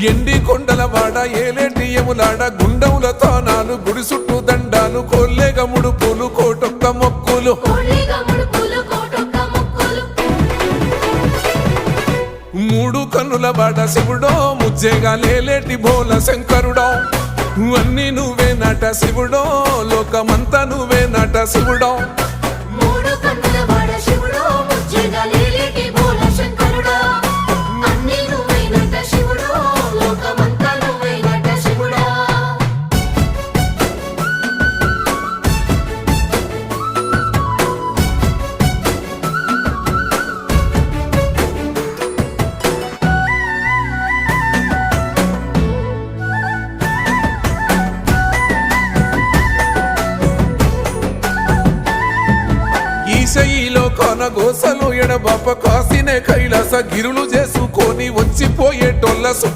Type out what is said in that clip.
ఎండి కొండలవాడ ఏలేటి యములాడ గుండముల తానాలు గుడి చుట్టూ దండాలు కొల్లేగ ముడుపులు కోటొక్క మొక్కులు మూడు కన్నుల బాట శివుడో ముజ్జేగా లేలేటి బోల శంకరుడో అన్ని నువ్వే నట శివుడో లోకమంతా నువ్వే నట శివుడో ఈశయిలో కొనగోసలు ఎడబాప కాసినే కైలాస గిరులు చేసుకొని వచ్చిపోయేటోళ్ళ